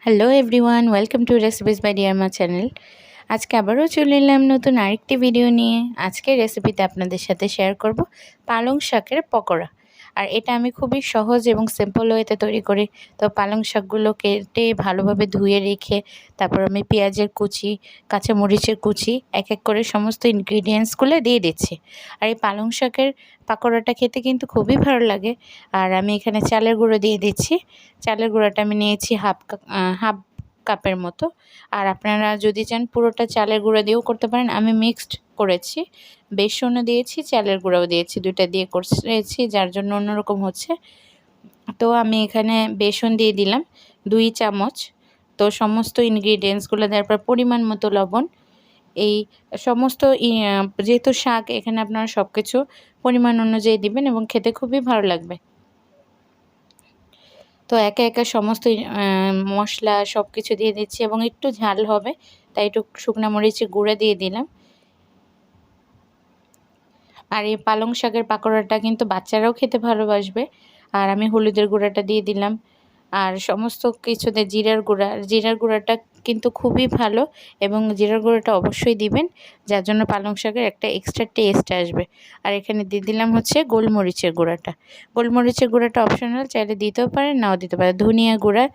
Hello everyone, welcome to recipes by dear Maa channel. আজকে আবারও চলে এলাম নতুন আরেকটি ভিডিও নিয়ে। আজকের রেসিপিতে আপনাদের সাথে শেয়ার করব পালং শাকের পকোড়া। আর এটা আমি খুবই সহজ এবং সিম্পল ওয়েতে তৈরি করি। তো পালং শাকগুলো কেটে ভালোভাবে ধুয়ে রেখে তারপর আমি পেঁয়াজের কুচি, কাঁচামরিচের কুচি এক এক করে সমস্ত ইনগ্রিডিয়েন্টসগুলো দিয়ে দিচ্ছি। আর এই পালং শাকের পাকোড়াটা খেতে কিন্তু খুবই ভালো লাগে। আর আমি এখানে চালের গুঁড়ো দিয়ে দিচ্ছি। চালের গুঁড়োটা আমি নিয়েছি হাফ কাপের মতো। আর আপনারা যদি চান পুরোটা চালের গুঁড়ো দিয়েও করতে পারেন। আমি মিক্সড করেছি, বেসনও দিয়েছি, চালের গুঁড়াও দিয়েছি, দুইটা দিয়ে করেছি যার জন্য অন্যরকম হচ্ছে। তো আমি এখানে বেসন দিয়ে দিলাম 2 চামচ। তো সমস্ত ইনগ্রিডিয়েন্টসগুলো দেওয়ার পর পরিমাণ মতো লবণ, এই সমস্ত যেহেতু শাক এখানে আপনারা সব কিছু পরিমাণ অনুযায়ী দিবেন এবং খেতে খুবই ভালো লাগবে। তো একে একে সমস্ত মশলা সব কিছু দিয়ে দিচ্ছি এবং একটু ঝাল হবে তাই একটু শুকনো মরিচের গুঁড়া দিয়ে দিলাম। আর এই পালং শাকের পাকোড়াটা কিন্তু বাচ্চারাও খেতে ভালোবাসবে। আর আমি হলুদের গুঁড়াটা দিয়ে দিলাম। আর সমস্ত কিছুতে জিরার গুঁড়াটা কিন্তু খুবই ভালো এবং জিরার গুঁড়াটা অবশ্যই দিবেন, যার জন্য পালং শাকের একটা এক্সট্রা টেস্ট আসবে। আর এখানে দিয়ে দিলাম হচ্ছে গোলমরিচের গুঁড়াটা অপশনাল, চাইলে দিতেও পারেন নাও দিতে পারেন। ধনিয়া গুঁড়া,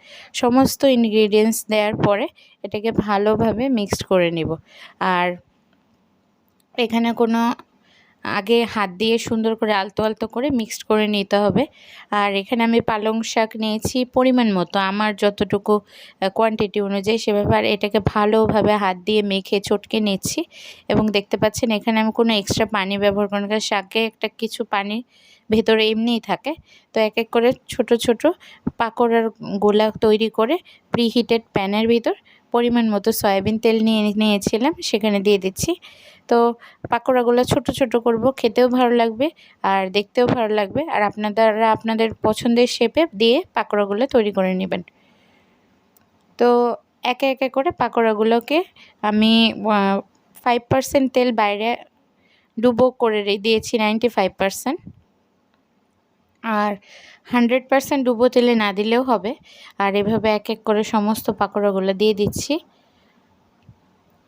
সমস্ত ইনগ্রিডিয়েন্টস দেওয়ার পরে এটাকে ভালোভাবে মিক্সড করে নিব। আর এখানে কোনো আগে হাত দিয়ে সুন্দর করে আলতো আলতো করে মিক্সড করে নিতে হবে। আর এখানে আমি পালং শাক নিয়েছি পরিমাণ মতো, আমার যতটুকু কোয়ান্টিটি অনুযায়ী সেভাবে। আর এটাকে ভালোভাবে হাত দিয়ে মেখে চটকে নিচ্ছি এবং দেখতে পাচ্ছেন এখানে আমি কোনো এক্সট্রা পানি ব্যবহার করি না, কারণ শাকে একটা কিছু পানি ভেতরে এমনিই থাকে। তো এক এক করে ছোট ছোট পাকোড়ার গোলা তৈরি করে প্রিহিটেড প্যানের ভিতর পরিমাণ মতো সয়াবিন তেল নিয়েছিলাম, সেখানে দিয়ে দিচ্ছি। তো পাকোড়াগুলো ছোট ছোট করব, খেতেও ভালো লাগবে আর দেখতেও ভালো লাগবে। আর আপনারা আপনাদের পছন্দের শেপে দিয়ে পাকোড়াগুলো তৈরি করে নেবেন। তো একে একে করে পাকোড়াগুলোকে আমি 5% তেল বাইরে ডুবো করে দিয়েছি, 95%। আর 100% ডুবো তেলে না দিলেও হবে। আর এভাবে এক এক করে সমস্ত পাকোড়াগুলো দিয়ে দিচ্ছি।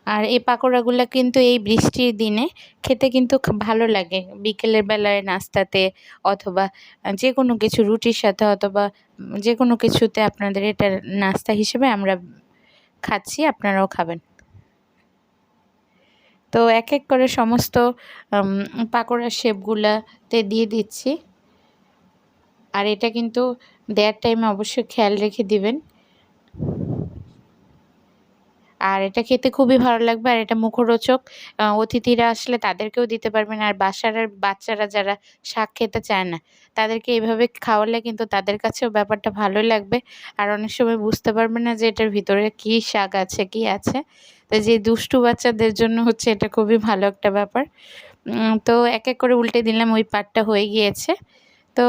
আর এই পাকোড়াগুলো কিন্তু এই বৃষ্টির দিনে খেতে কিন্তু খুব ভালো লাগে, বিকেলের বেলায় নাস্তাতে অথবা যে কোনো কিছু রুটির সাথে অথবা যে কোনো কিছুতে আপনাদের এটা নাস্তা হিসেবে আমরা খাচ্ছি, আপনারাও খাবেন। তো এক এক করে সমস্ত পাকোড়ার শেপগুলাতে দিয়ে দিচ্ছি। আর এটা কিন্তু দেওয়ার টাইমে অবশ্যই খেয়াল রেখে দিবেন। আর এটা খেতে খুবই ভালো লাগবে আর এটা মুখরোচক। অতিথিরা আসলে তাদেরকেও দিতে পারবেন। আর বাসার বাচ্চারা যারা শাক খেতে চায় না তাদেরকে এইভাবে খাওয়ালে কিন্তু তাদের কাছেও ব্যাপারটা ভালো লাগবে। আর অনেক সময় বুঝতে পারবে না যে এটার ভিতরে কী শাক আছে কী আছে। তো যে দুষ্টু বাচ্চাদের জন্য হচ্ছে এটা খুবই ভালো একটা ব্যাপার। তো এক এক করে উল্টে দিলাম, ওই পাটটা হয়ে গিয়েছে। তো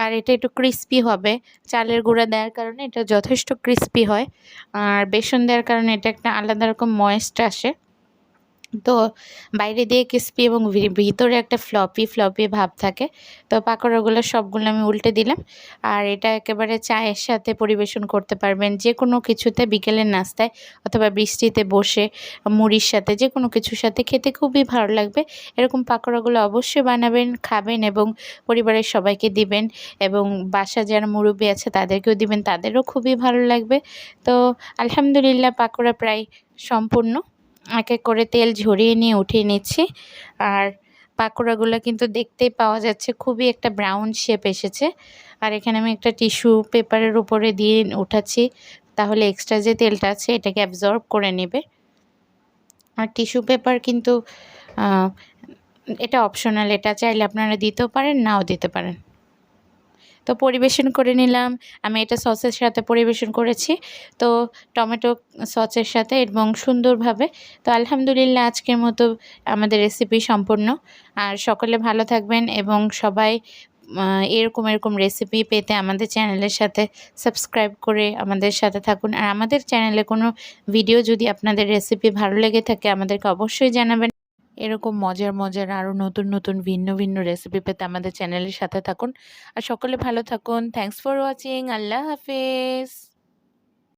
আর এটা একটু ক্রিস্পি হবে, চালের গুঁড়া দেওয়ার কারণে এটা যথেষ্ট ক্রিস্পি হয়। আর বেসন দেওয়ার কারণে এটা একটা আলাদা রকম ময়েস্ট আসে। তো বাইরে দিয়ে ক্রিস্পি এবং ভিতরে একটা ফ্লপি ভাব থাকে। তো পাকোড়াগুলো সবগুলো আমি উল্টে দিলাম। আর এটা একেবারে চায়ের সাথে পরিবেশন করতে পারবেন, যে কোনো কিছুতে, বিকেলের নাস্তায় অথবা বৃষ্টিতে বসে মুড়ির সাথে, যে কোনো কিছুর সাথে খেতে খুবই ভালো লাগবে। এরকম পাকোড়াগুলো অবশ্যই বানাবেন, খাবেন এবং পরিবারের সবাইকে দিবেন এবং বাসা যারা মুরব্বি আছে তাদেরকেও দিবেন, তাদেরও খুবই ভালো লাগবে। তো আলহামদুলিল্লাহ পাকোড়া প্রায় সম্পূর্ণ। এক এক করে তেল ঝরিয়ে নিয়ে উঠিয়ে নিচ্ছি। আর পাকোড়াগুলো কিন্তু দেখতেই পাওয়া যাচ্ছে খুবই একটা ব্রাউন শেপ এসেছে। আর এখানে আমি একটা টিস্যু পেপারের উপরে দিয়ে উঠাচ্ছি, তাহলে এক্সট্রা যে তেলটা আছে এটাকে অ্যাবজর্ব করে নেবে। আর টিস্যু পেপার কিন্তু এটা অপশনাল, এটা চাইলে আপনারা দিতেও পারেন নাও দিতে পারেন। তো পরিবেশন করে নিলাম। আমি এটা সসের সাথে পরিবেশন করেছি, তো টমেটো সসের সাথে এবং সুন্দরভাবে। তো আলহামদুলিল্লাহ আজকের মতো আমাদের রেসিপি সম্পূর্ণ। আর সকলে ভালো থাকবেন এবং সবাই এরকম রেসিপি পেতে আমাদের চ্যানেলের সাথে সাবস্ক্রাইব করে আমাদের সাথে থাকুন। আর আমাদের চ্যানেলে কোনো ভিডিও যদি আপনাদের রেসিপি ভালো লেগে থাকে আমাদেরকে অবশ্যই জানাবেন। এরকম মজার আরও নতুন ভিন্ন রেসিপি পেতে আমাদের চ্যানেলের সাথে থাকুন। আর সকলে ভালো থাকুন। Thanks for watching. আল্লাহ হাফেজ।